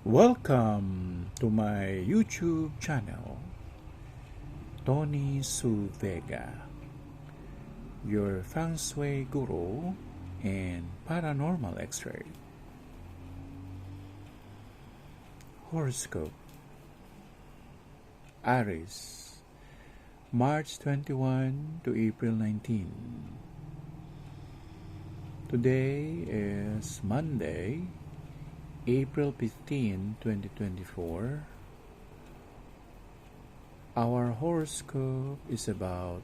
Welcome to my YouTube channel, Tony Su Vega, your feng shui guru and paranormal expert. Horoscope Aries, March 21 to April 19. Today is Monday, April 15, 2024. Our horoscope is about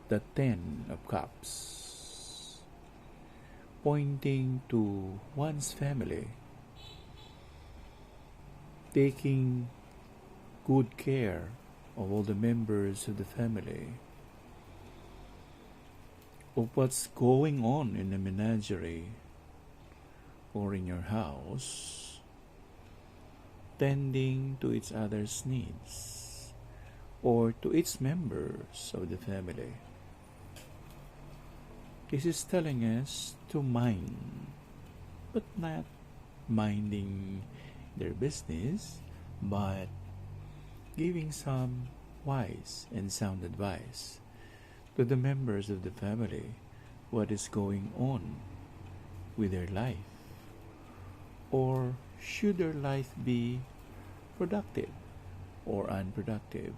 the Ten of Cups, pointing to one's family, taking good care of all the members of the family, of what's going on in the menagerie or in your house, tending to each other's needs or to its members of the family. This is telling us to mind, but not minding their business, but giving some wise and sound advice to the members of the family what is going on with their life. Or should their life be productive or unproductive?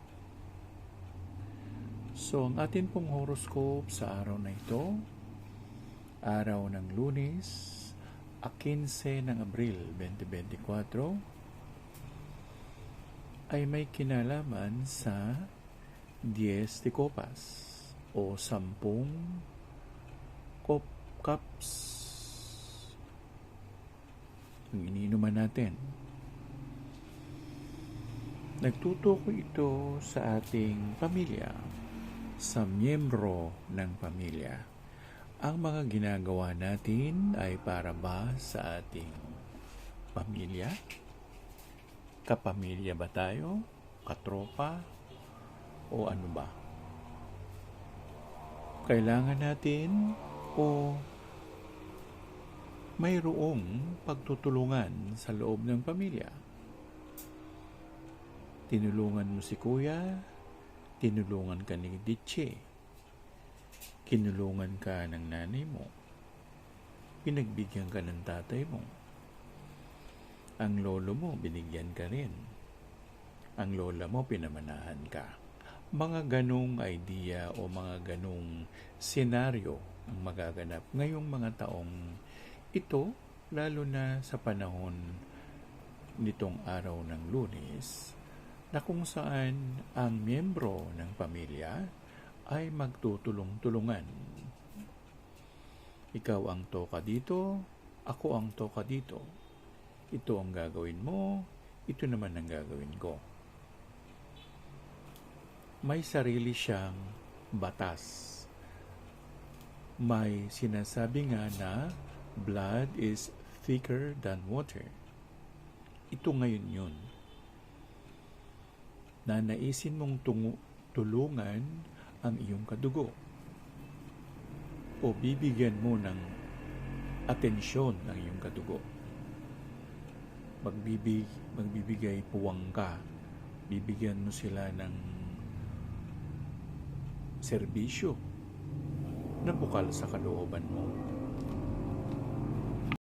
So, ang atin pong horoscope sa araw na ito, araw ng Lunes, 15 ng Abril 2024, ay may kinalaman sa 10 de copas o 10 cups ang iniinuman natin. Nagtutukoy ito sa ating pamilya, sa miyembro ng pamilya. Ang mga ginagawa natin ay para ba sa ating pamilya? Kapamilya ba tayo? Katropa? O ano ba? Kailangan natin o mayroong pagtutulungan sa loob ng pamilya? Tinulungan mo si kuya, tinulungan ka ni Diche, kinulungan ka ng nanay mo, pinagbigyan ka ng tatay mo, ang lolo mo binigyan ka rin, ang lola mo pinamanahan ka. Mga ganong idea o mga ganong senaryo ang magaganap ngayong mga taong ito, lalo na sa panahon nitong araw ng Lunes, na kung saan ang miyembro ng pamilya ay magtutulong-tulungan. Ikaw ang toka dito, ako ang toka dito. Ito ang gagawin mo, ito naman ang gagawin ko. May sarili siyang batas. May sinasabi nga na blood is thicker than water. Ito ngayon yun. Nanaisin mong tulungan ang iyong kadugo o bibigyan mo ng atensyon ang iyong kadugo. Magbibigay puwang ka. Bibigyan mo sila ng serbisyo na bukal sa kalooban mo.